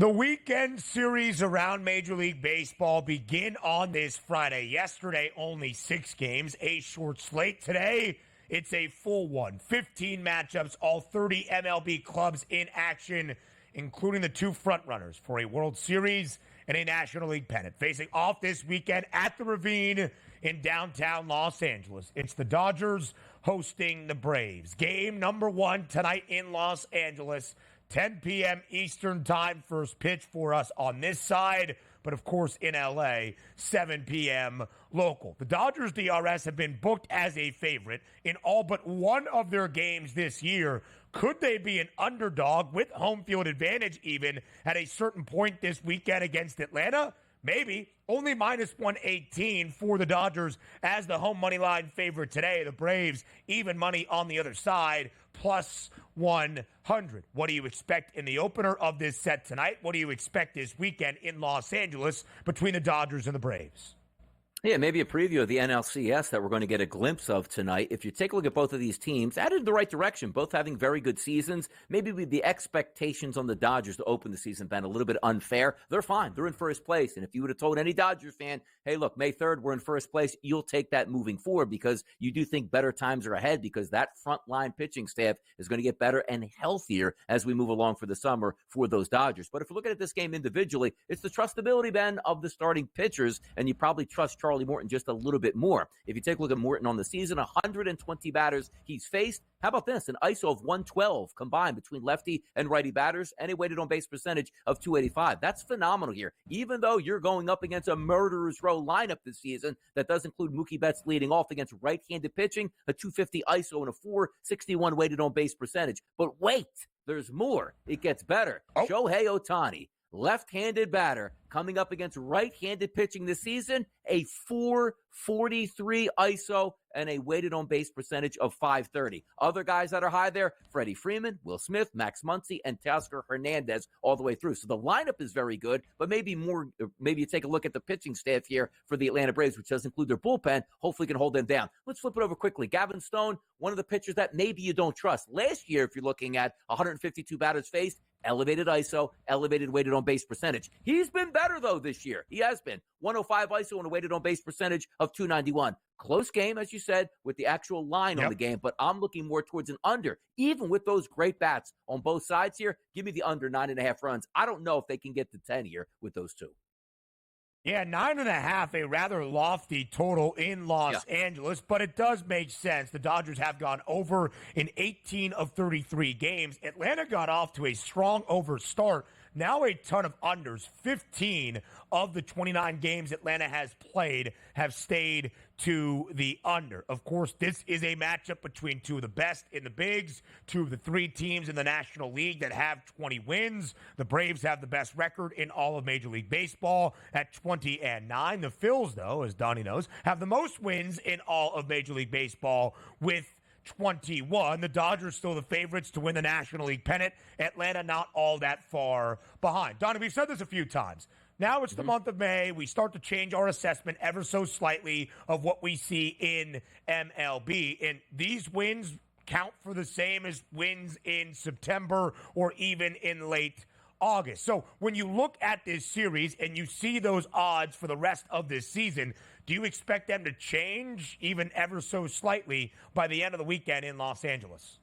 The weekend series around Major League Baseball begin on this Friday. Yesterday, only 6 games, a short slate. Today, it's a full one. 15 matchups, all 30 MLB clubs in action, including the 2 frontrunners for a World Series and a National League pennant. Facing off this weekend at the Ravine in downtown Los Angeles. It's the Dodgers hosting the Braves. Game number 1 tonight in Los Angeles. 10 p.m. Eastern time, first pitch for us on this side. But, of course, in L.A., 7 p.m. local. The Dodgers DRS have been booked as a favorite in all but one of their games this year. Could they be an underdog with home field advantage even at a certain point this weekend against Atlanta? Maybe. Only minus 118 for the Dodgers as the home money line favorite today. The Braves, even money on the other side, plus 100. What do you expect in the opener of this set tonight? What do you expect this weekend in Los Angeles between the Dodgers and the Braves? Yeah, maybe a preview of the NLCS that we're going to get a glimpse of tonight. If you take a look at both of these teams, headed in the right direction, both having very good seasons. Maybe with the expectations on the Dodgers to open the season been a little bit unfair. They're fine. They're in first place. And if you would have told any Dodgers fan, hey, look, May 3rd, we're in first place, you'll take that moving forward because you do think better times are ahead because that frontline pitching staff is going to get better and healthier as we move along for the summer for those Dodgers. But if you're looking at this game individually, it's the trustability, Ben, of the starting pitchers, and you probably trust Charlie Morton just a little bit more. If you take a look at Morton on the season, 120 batters he's faced. How about this? An ISO of 112 combined between lefty and righty batters, and a weighted on base percentage of 285. That's phenomenal here. Even though you're going up against a murderer's row lineup this season that does include Mookie Betts leading off against right-handed pitching, a 250 ISO and a 461 weighted on base percentage. But wait, there's more. It gets better. Shohei Ohtani, left-handed batter, coming up against right-handed pitching this season, a 443 ISO and a weighted on base percentage of 530. Other guys that are high there, Freddie Freeman, Will Smith, Max Muncy, and Teoscar Hernandez all the way through. So the lineup is very good, but maybe you take a look at the pitching staff here for the Atlanta Braves, which does include their bullpen, hopefully can hold them down. Let's flip it over quickly. Gavin Stone, one of the pitchers that maybe you don't trust. Last year, if you're looking at 152 batters faced, elevated ISO, elevated weighted on base percentage. He's been better, though, this year. He has been. 105 ISO and a weighted on base percentage of 291. Close game, as you said, with the actual line on the game, but I'm looking more towards an under. Even with those great bats on both sides here, give me the under 9.5 runs. I don't know if they can get to 10 here with those two. Yeah, 9.5, a rather lofty total in Los Angeles, but it does make sense. The Dodgers have gone over in 18 of 33 games. Atlanta got off to a strong over start. Now a ton of unders. 15 of the 29 games Atlanta has played have stayed to the under. Of course, this is a matchup between 2 of the best in the bigs, 2 of the 3 teams in the National League that have 20 wins. The Braves have the best record in all of Major League Baseball at 20-9. The Phils, though, as Donnie knows, have the most wins in all of Major League Baseball with 21. The Dodgers still the favorites to win the National League pennant. Atlanta not all that far behind. Donnie, we've said this a few times. Now it's the month of May. We start to change our assessment ever so slightly of what we see in MLB. And these wins count for the same as wins in September or even in late August. So when you look at this series and you see those odds for the rest of this season, do you expect them to change even ever so slightly by the end of the weekend in Los Angeles?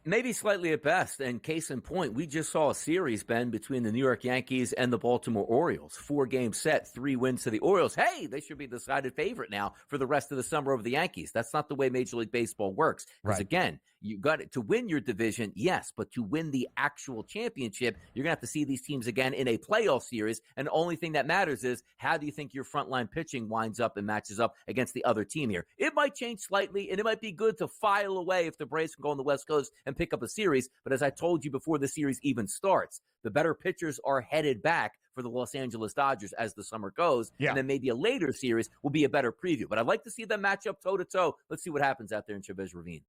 Maybe slightly at best. And case in point, we just saw a series, Ben, between the New York Yankees and the Baltimore Orioles. 4-game set, 3 wins to the Orioles. Hey, they should be the decided favorite now for the rest of the summer over the Yankees. That's not the way Major League Baseball works. Because again, you got to win your division, yes, but to win the actual championship, you're going to have to see these teams again in a playoff series. And the only thing that matters is how do you think your frontline pitching winds up and matches up against the other team here? It might change slightly, and it might be good to file away if the Braves can go on the West Coast and pick up a series. But as I told you before the series even starts, the better pitchers are headed back for the Los Angeles Dodgers as the summer goes. And then maybe a later series will be a better preview. But I'd like to see them match up toe-to-toe. Let's see what happens out there in Chavez Ravine.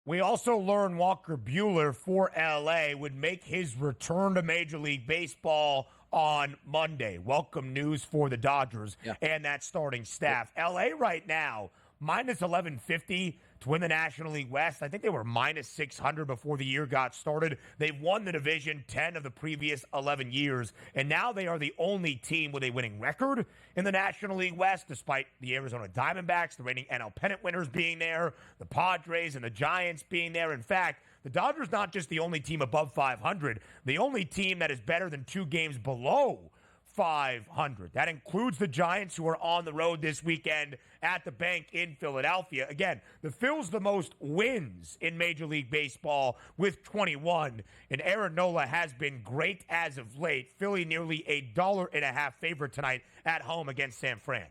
We also learned Walker Buehler for L.A. would make his return to Major League Baseball on Monday. Welcome news for the Dodgers and that starting staff. L.A. right now, minus 1150 to win the National League West. I think they were minus 600 before the year got started. They've won the division 10 of the previous 11 years, and now they are the only team with a winning record in the National League West, despite the Arizona Diamondbacks, the reigning NL pennant winners, being there, the Padres and the Giants being there. In fact, the Dodgers not just the only team above 500, the only team that is better than 2 games below 500. That includes the Giants, who are on the road this weekend at the Bank in Philadelphia. Again, the Phil's the most wins in Major League Baseball with 21, and Aaron Nola has been great as of late. Philly nearly $1.50 favorite tonight at home against San Fran.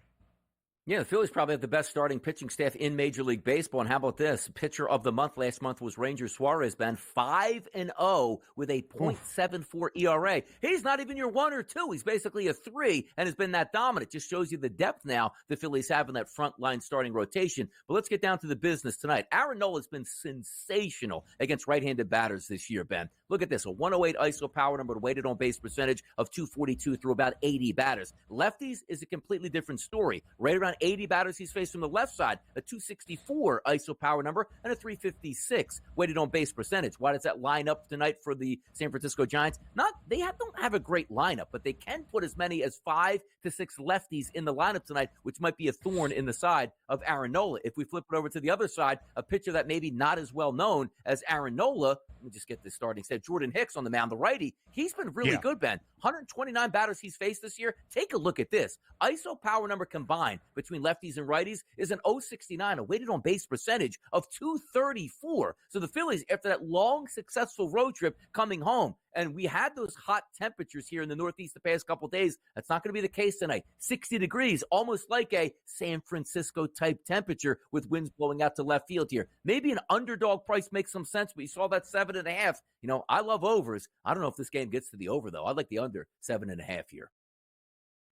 Yeah, the Phillies probably have the best starting pitching staff in Major League Baseball. And how about this? Pitcher of the month last month was Ranger Suarez, Ben, 5-0 with a .74 ERA. He's not even your 1 or 2. He's basically a 3 and has been that dominant. Just shows you the depth now the Phillies have in that front line starting rotation. But let's get down to the business tonight. Aaron Nola has been sensational against right-handed batters this year, Ben. Look at this, a 108 ISO power number, weighted on base percentage of .242 through about 80 batters. Lefties is a completely different story. Right around 80 batters he's faced from the left side, a .264 ISO power number, and a .356 weighted on base percentage. Why does that line up tonight for the San Francisco Giants? Don't have a great lineup, but they can put as many as 5 to 6 lefties in the lineup tonight, which might be a thorn in the side of Aaron Nola. If we flip it over to the other side, a pitcher that maybe not as well known as Aaron Nola, let me just get this starting set. Jordan Hicks on the mound, the righty. He's been really good, Ben. 129 batters he's faced this year. Take a look at this. ISO power number combined between lefties and righties is an .069, a weighted on base percentage of .234. So the Phillies, after that long, successful road trip coming home, and we had those hot temperatures here in the Northeast the past couple days. That's not going to be the case tonight. 60 degrees, almost like a San Francisco-type temperature with winds blowing out to left field here. Maybe an underdog price makes some sense, but you saw that 7.5. You know, I love overs. I don't know if this game gets to the over, though. I like the under 7.5 here.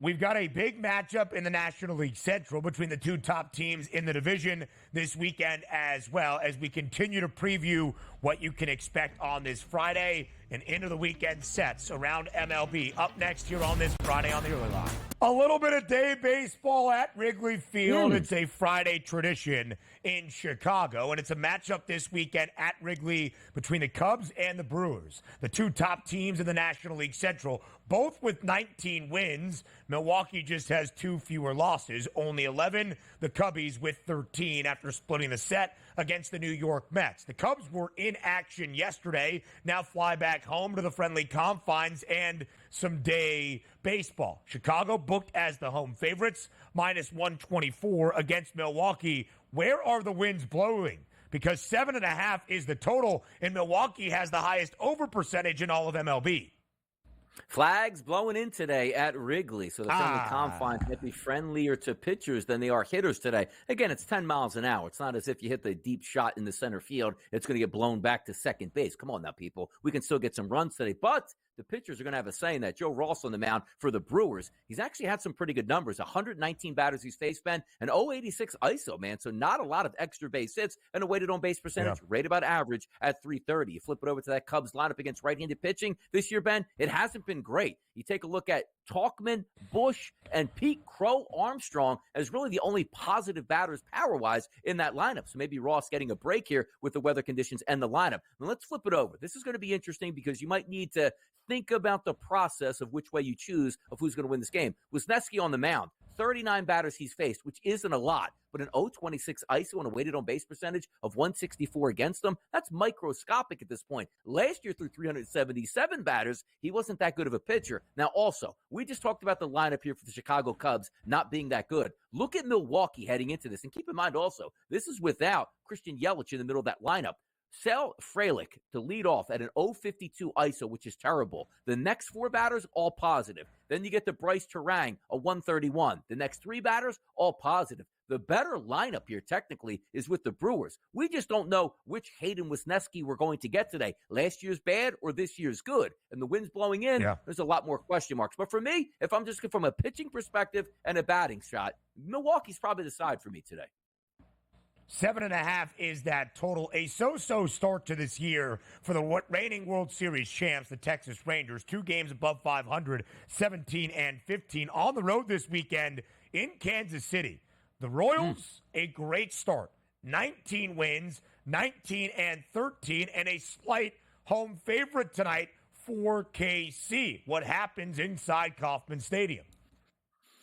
We've got a big matchup in the National League Central between the 2 top teams in the division this weekend, as well as we continue to preview what you can expect on this Friday and into the weekend sets around MLB. Up next here on this Friday on the Early Line. A little bit of day baseball at Wrigley Field. It's a Friday tradition in Chicago, and it's a matchup this weekend at Wrigley between the Cubs and the Brewers, the 2 top teams in the National League Central, both with 19 wins. Milwaukee just has 2 fewer losses, only 11. The Cubbies with 13 after splitting the set against the New York Mets. The Cubs were in action yesterday, now fly back home to the friendly confines and some day baseball. Chicago booked as the home favorites, minus 124 against Milwaukee. Where are the winds blowing? Because 7.5 is the total, and Milwaukee has the highest over percentage in all of MLB. Flags blowing in today at Wrigley, so the friendly confines might be friendlier to pitchers than they are hitters today. Again, it's 10 miles an hour. It's not as if you hit the deep shot in the center field, it's going to get blown back to second base. Come on now, people. We can still get some runs today, but the pitchers are going to have a say in that. Joe Ross on the mound for the Brewers. He's actually had some pretty good numbers. 119 batters he's faced, Ben, and .086 ISO, man. So not a lot of extra base hits and a weighted on base percentage, right about average at .330. You flip it over to that Cubs lineup against right-handed pitching this year, Ben, it hasn't been great. You take a look at Tauchman, Bush, and Pete Crow Armstrong as really the only positive batters power-wise in that lineup. So maybe Ross getting a break here with the weather conditions and the lineup. Now let's flip it over. This is going to be interesting because you might need to think about the process of which way you choose of who's going to win this game. Wisniewski on the mound, 39 batters he's faced, which isn't a lot, but an .026 ISO and a weighted on base percentage of 164 against them, that's microscopic at this point. Last year through 377 batters, he wasn't that good of a pitcher. Now also, we just talked about the lineup here for the Chicago Cubs not being that good. Look at Milwaukee heading into this, and keep in mind also, this is without Christian Yelich in the middle of that lineup. Sal Frelick to lead off at an .052 ISO, which is terrible. The next 4 batters, all positive. Then you get to Bryce Terang, a 131. The next 3 batters, all positive. The better lineup here, technically, is with the Brewers. We just don't know which Hayden Wisniewski we're going to get today. Last year's bad or this year's good? And the wind's blowing in, there's a lot more question marks. But for me, if I'm just from a pitching perspective and a batting shot, Milwaukee's probably the side for me today. 7.5 is that total. A so-so start to this year for the reigning World Series champs, the Texas Rangers. 2 games above 500, 17-15. On the road this weekend in Kansas City. The Royals, a great start. 19 wins, 19-13, and a slight home favorite tonight for KC. What happens inside Kauffman Stadium?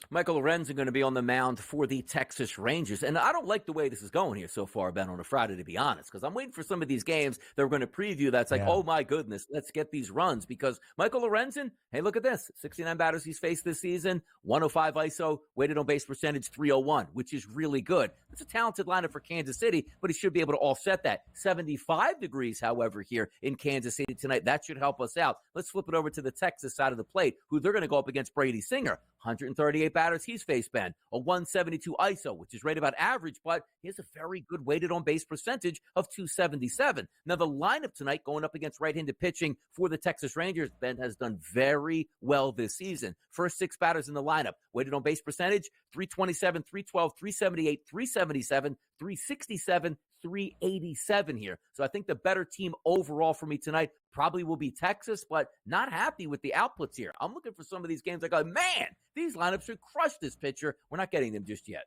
Michael Lorenzen going to be on the mound for the Texas Rangers. And I don't like the way this is going here so far, Ben, on a Friday, to be honest, because I'm waiting for some of these games that we're going to preview that's like, oh, my goodness, let's get these runs. Because Michael Lorenzen, hey, look at this. 69 batters he's faced this season, 105 ISO, weighted on base percentage 301, which is really good. It's a talented lineup for Kansas City, but he should be able to offset that. 75 degrees, however, here in Kansas City tonight. That should help us out. Let's flip it over to the Texas side of the plate, who they're going to go up against Brady Singer. 138 batters he's faced, Ben. A 172 ISO, which is right about average, but he has a very good weighted on base percentage of 277. Now, the lineup tonight going up against right-handed pitching for the Texas Rangers, Ben, has done very well this season. First 6 batters in the lineup, weighted on base percentage, 327, 312, 378, 377, 367, 387 here. So I think the better team overall for me tonight probably will be Texas, but not happy with the outputs here. I'm looking for some of these games. I go, man, these lineups should crush this pitcher. We're not getting them just yet.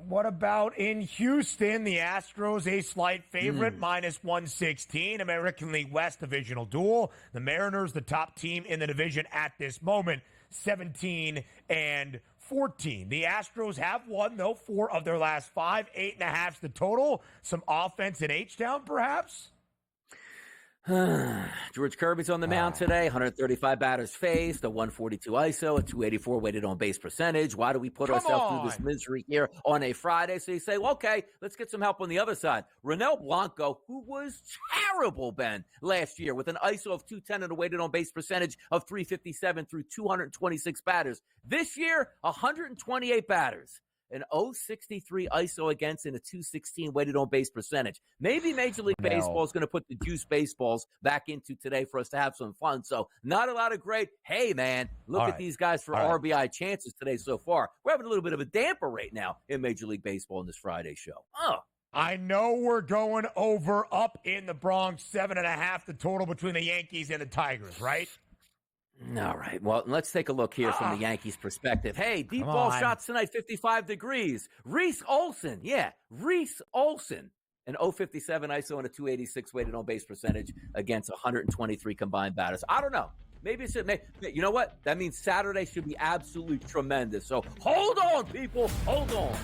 What about in Houston? The Astros, a slight favorite, minus 116. American League West divisional duel. The Mariners, the top team in the division at this moment, 17-14. The Astros have won, though, 4 of their last 5, 8.5's the total. Some offense in H-Town, perhaps? George Kirby's on the mound today. 135 batters faced, a 142 ISO, a 284 weighted on base percentage. Why do we put ourselves through this misery here on a Friday? So you say, well, okay, let's get some help on the other side. Ronel Blanco, who was terrible, Ben, last year with an ISO of 210 and a weighted on base percentage of 357 through 226 batters. This year, 128 batters. An 063 ISO against and a 216 weighted on base percentage. Maybe Major League Baseball is going to put the juice baseballs back into today for us to have some fun. So not a lot of great, hey, man, look at these guys for RBI chances today so far. We're having a little bit of a damper right now in Major League Baseball in this Friday show. I know we're going over up in the Bronx, 7.5 the total between the Yankees and the Tigers, right? All right. Well, let's take a look here from the Yankees' perspective. Hey, deep ball shots tonight, 55 degrees. Reese Olson. Yeah, Reese Olson. An 057 ISO and a 286 weighted on base percentage against 123 combined batters. I don't know. Maybe it should. You know what? That means Saturday should be absolutely tremendous. So hold on, people. Hold on.